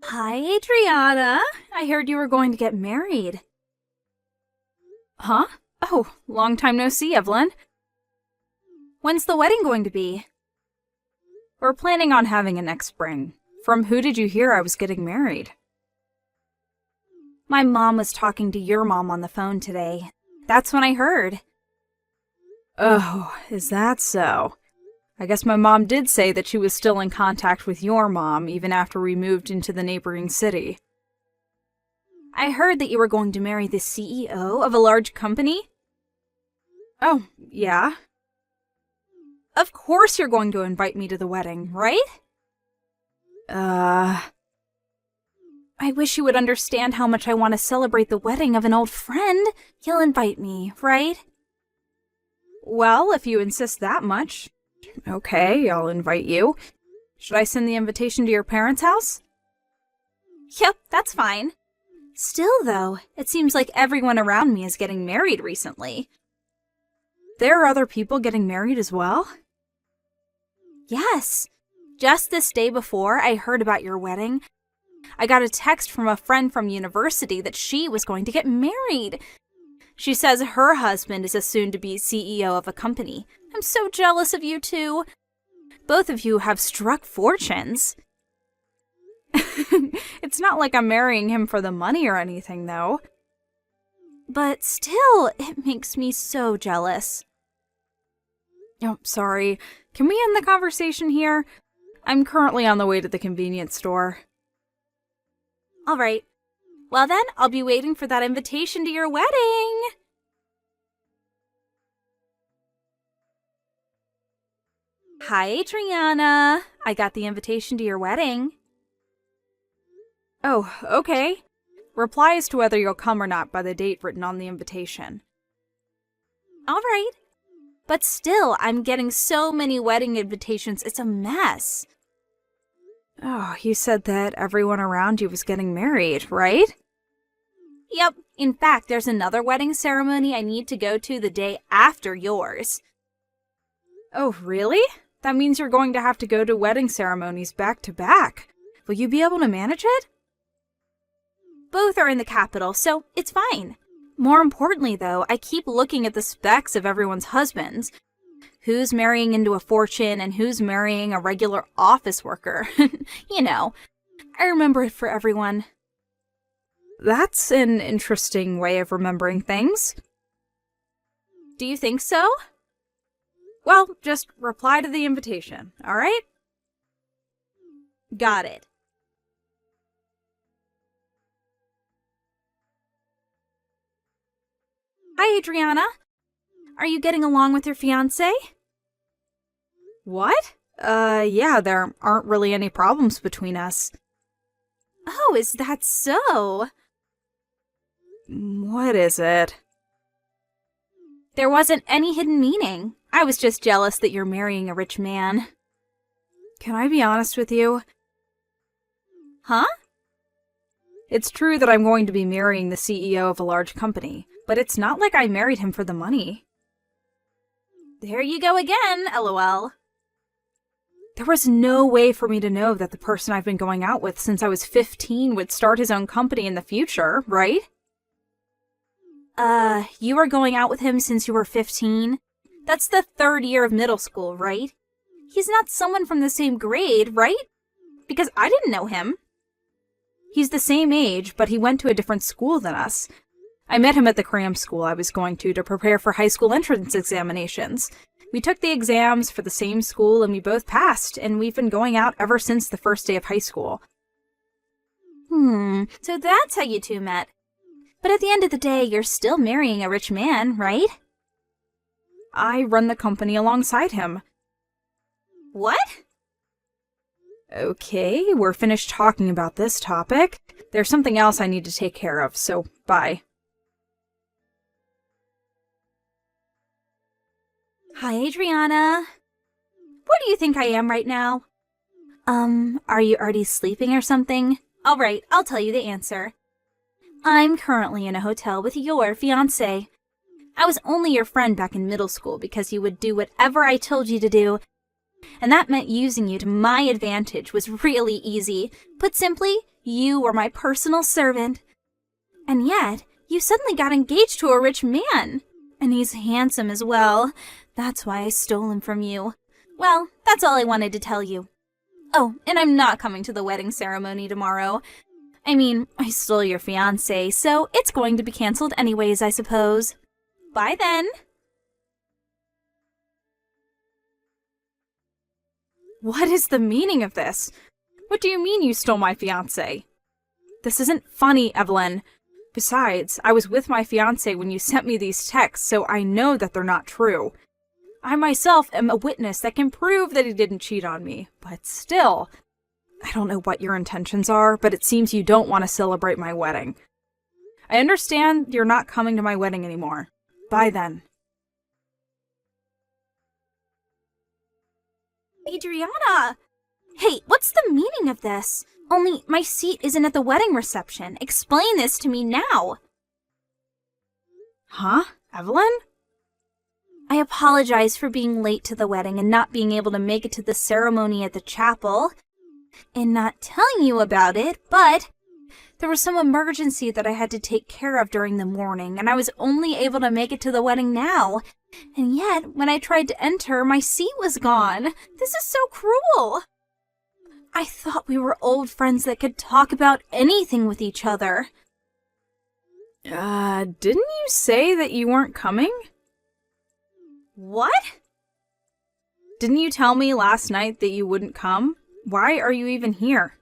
Hi, Adriana. I heard you were going to get married. Huh? Oh, long time no see, Evelyn. When's the wedding going to be? We're planning on having it next spring. From who did you hear I was getting married? My mom was talking to your mom on the phone today. That's when I heard. Oh, is that so? I guess my mom did say that she was still in contact with your mom even after we moved into the neighboring city. I heard that you were going to marry the CEO of a large company. Oh, yeah? Of course you're going to invite me to the wedding, right? I wish you would understand how much I want to celebrate the wedding of an old friend. You'll invite me, right? Well, if you insist that much. Okay, I'll invite you. Should I send the invitation to your parents' house? Yep, that's fine. Still, though, it seems like everyone around me is getting married recently. There are other people getting married as well? Yes. Just this day before I heard about your wedding, I got a text from a friend from university that she was going to get married. She says her husband is a soon-to-be CEO of a company. I'm so jealous of you two. Both of you have struck fortunes. It's not like I'm marrying him for the money or anything, though. But still, it makes me so jealous. Oh, sorry. Can we end the conversation here? I'm currently on the way to the convenience store. All right. Well then, I'll be waiting for that invitation to your wedding. Hi, Adriana. I got the invitation to your wedding. Oh, okay. Reply as to whether you'll come or not by the date written on the invitation. All right. But still, I'm getting so many wedding invitations, it's a mess. Oh, you said that everyone around you was getting married, right? Yep. In fact, there's another wedding ceremony I need to go to the day after yours. Oh, really? That means you're going to have to go to wedding ceremonies back to back. Will you be able to manage it? Both are in the capital, so it's fine. More importantly, though, I keep looking at the specs of everyone's husbands. Who's marrying into a fortune and who's marrying a regular office worker. You know, I remember it for everyone. That's an interesting way of remembering things. Do you think so? Well, just reply to the invitation, all right? Got it. Hi, Adriana. Are you getting along with your fiancé? What? Yeah, there aren't really any problems between us. Oh, is that so? What is it? There wasn't any hidden meaning. I was just jealous that you're marrying a rich man. Can I be honest with you? Huh? It's true that I'm going to be marrying the CEO of a large company, but it's not like I married him for the money. There you go again, LOL. There was no way for me to know that the person I've been going out with since I was 15 would start his own company in the future, right? You were going out with him since you were 15? That's the third year of middle school, right? He's not someone from the same grade, right? Because I didn't know him. He's the same age, but he went to a different school than us. I met him at the cram school I was going to prepare for high school entrance examinations. We took the exams for the same school and we both passed, and we've been going out ever since the first day of high school. So that's how you two met. But at the end of the day, you're still marrying a rich man, right? I run the company alongside him. What? Okay, we're finished talking about this topic. There's something else I need to take care of, so bye. Hi, Adriana. What do you think I am right now? Are you already sleeping or something? Alright, I'll tell you the answer. I'm currently in a hotel with your fiancé. I was only your friend back in middle school because you would do whatever I told you to do, And that meant using you to my advantage was really easy. Put simply, you were my personal servant. And yet, you suddenly got engaged to a rich man. And he's handsome as well. That's why I stole him from you. Well, that's all I wanted to tell you. Oh, and I'm not coming to the wedding ceremony tomorrow. I mean, I stole your fiancé, so it's going to be canceled anyways, I suppose. Bye then. What is the meaning of this? What do you mean you stole my fiancé? This isn't funny, Evelyn. Besides, I was with my fiancé when you sent me these texts, so I know that they're not true. I myself am a witness that can prove that he didn't cheat on me, but still, I don't know what your intentions are, but it seems you don't want to celebrate my wedding. I understand you're not coming to my wedding anymore. Bye then. Adriana! Hey, what's the meaning of this? Only my seat isn't at the wedding reception. Explain this to me now. Huh? Evelyn? I apologize for being late to the wedding and not being able to make it to the ceremony at the chapel, and not telling you about it, but there was some emergency that I had to take care of during the morning, and I was only able to make it to the wedding now. And yet, when I tried to enter, my seat was gone. This is so cruel. I thought we were old friends that could talk about anything with each other. Didn't you say that you weren't coming? What? Didn't you tell me last night that you wouldn't come? Why are you even here?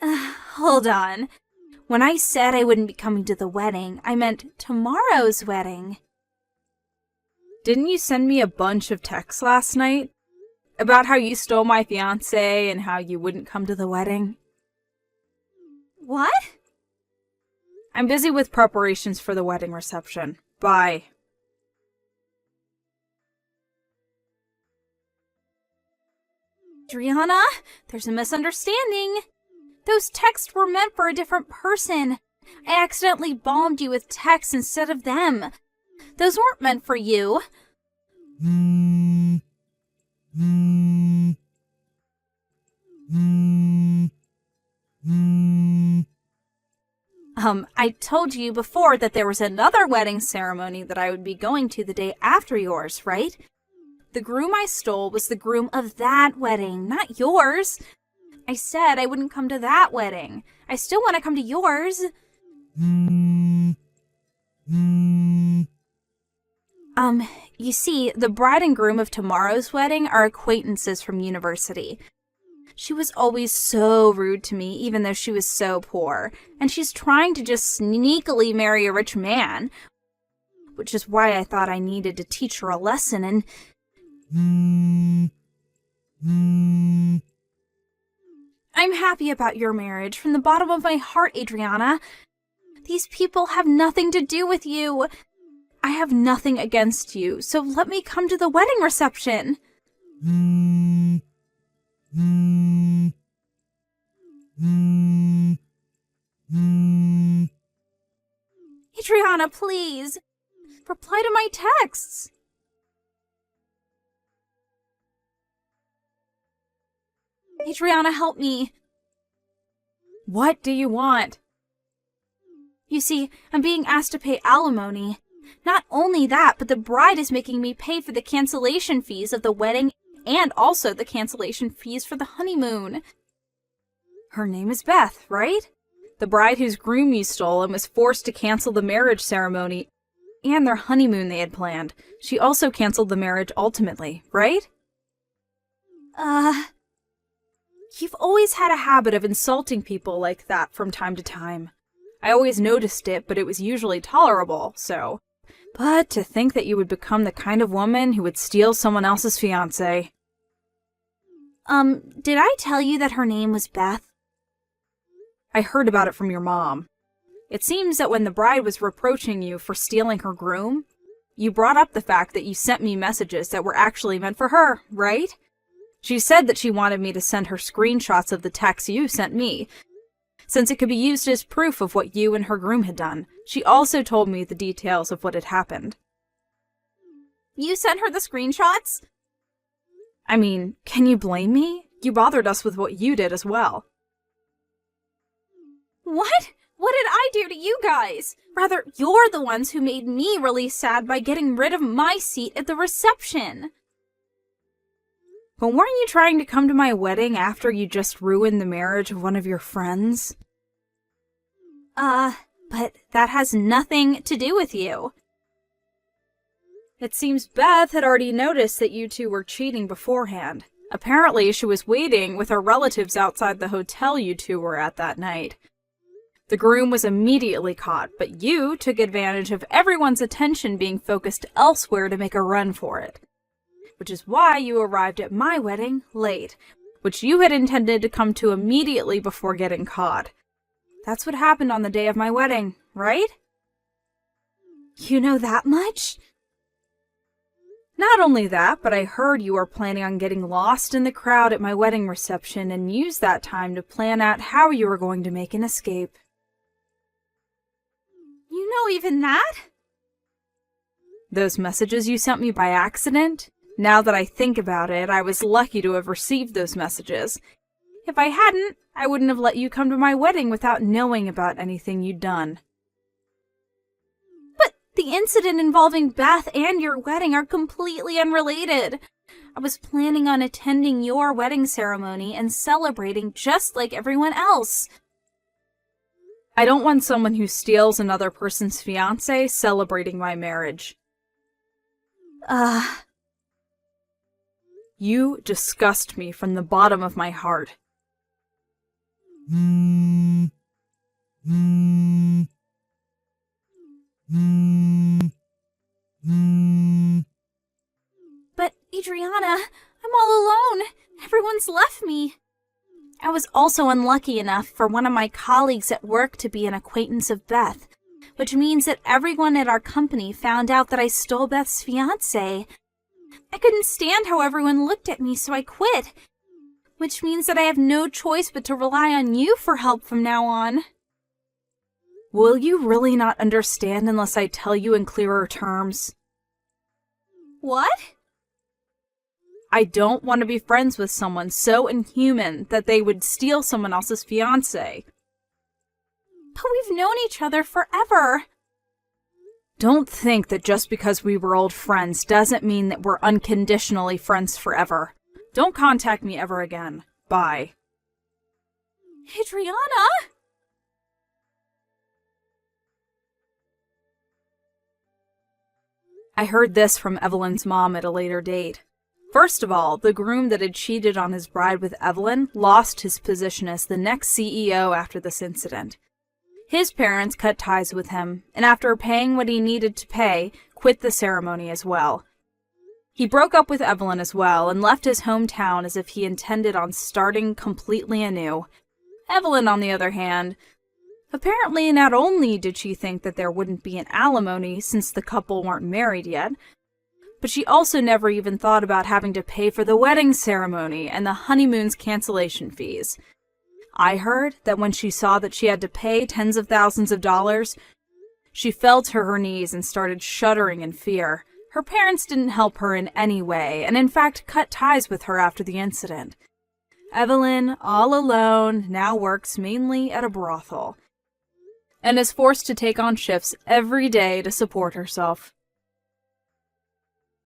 Hold on. When I said I wouldn't be coming to the wedding, I meant tomorrow's wedding. Didn't you send me a bunch of texts last night? About how you stole my fiancé and how you wouldn't come to the wedding? What? I'm busy with preparations for the wedding reception. Bye. Adriana, there's a misunderstanding. Those texts were meant for a different person. I accidentally bombed you with texts instead of them. Those weren't meant for you. I told you before that there was another wedding ceremony that I would be going to the day after yours, right? The groom I stole was the groom of that wedding, not yours. I said I wouldn't come to that wedding. I still want to come to yours. You see, the bride and groom of tomorrow's wedding are acquaintances from university. She was always so rude to me, even though she was so poor, and she's trying to just sneakily marry a rich man, which is why I thought I needed to teach her a lesson, and I'm happy about your marriage from the bottom of my heart, Adriana. These people have nothing to do with you. I have nothing against you, so let me come to the wedding reception. Adriana, please. Reply to my texts. Adriana, help me. What do you want? You see, I'm being asked to pay alimony. Not only that, but the bride is making me pay for the cancellation fees of the wedding and also the cancellation fees for the honeymoon. Her name is Beth, right? The bride whose groom you stole and was forced to cancel the marriage ceremony and their honeymoon they had planned. She also canceled the marriage ultimately, right? You've always had a habit of insulting people like that from time to time. I always noticed it, but it was usually tolerable, so. But to think that you would become the kind of woman who would steal someone else's fiancé. Did I tell you that her name was Beth? I heard about it from your mom. It seems that when the bride was reproaching you for stealing her groom, you brought up the fact that you sent me messages that were actually meant for her, right? She said that she wanted me to send her screenshots of the texts you sent me, since it could be used as proof of what you and her groom had done. She also told me the details of what had happened. You sent her the screenshots? I mean, can you blame me? You bothered us with what you did as well. What? What did I do to you guys? Rather, you're the ones who made me really sad by getting rid of my seat at the reception. But weren't you trying to come to my wedding after you just ruined the marriage of one of your friends? But that has nothing to do with you. It seems Beth had already noticed that you two were cheating beforehand. Apparently, she was waiting with her relatives outside the hotel you two were at that night. The groom was immediately caught, but you took advantage of everyone's attention being focused elsewhere to make a run for it. Which is why you arrived at my wedding late, which you had intended to come to immediately before getting caught. That's what happened on the day of my wedding, right? You know that much? Not only that, but I heard you were planning on getting lost in the crowd at my wedding reception and used that time to plan out how you were going to make an escape. You know even that? Those messages you sent me by accident? Now that I think about it, I was lucky to have received those messages. If I hadn't, I wouldn't have let you come to my wedding without knowing about anything you'd done. But the incident involving Beth and your wedding are completely unrelated. I was planning on attending your wedding ceremony and celebrating just like everyone else. I don't want someone who steals another person's fiancé celebrating my marriage. You disgust me from the bottom of my heart. But, Adriana, I'm all alone. Everyone's left me. I was also unlucky enough for one of my colleagues at work to be an acquaintance of Beth, which means that everyone at our company found out that I stole Beth's fiancé. I couldn't stand how everyone looked at me, so I quit, which means that I have no choice but to rely on you for help from now on. Will you really not understand unless I tell you in clearer terms? What? I don't want to be friends with someone so inhuman that they would steal someone else's fiancé. But we've known each other forever. Don't think that just because we were old friends doesn't mean that we're unconditionally friends forever. Don't contact me ever again. Bye. Adriana! I heard this from Evelyn's mom at a later date. First of all, the groom that had cheated on his bride with Evelyn lost his position as the next CEO after this incident. His parents cut ties with him, and after paying what he needed to pay, quit the ceremony as well. He broke up with Evelyn as well and left his hometown as if he intended on starting completely anew. Evelyn, on the other hand, apparently not only did she think that there wouldn't be an alimony since the couple weren't married yet, but she also never even thought about having to pay for the wedding ceremony and the honeymoon's cancellation fees. I heard that when she saw that she had to pay tens of thousands of dollars, she fell to her knees and started shuddering in fear. Her parents didn't help her in any way, and in fact cut ties with her after the incident. Evelyn, all alone, now works mainly at a brothel, and is forced to take on shifts every day to support herself.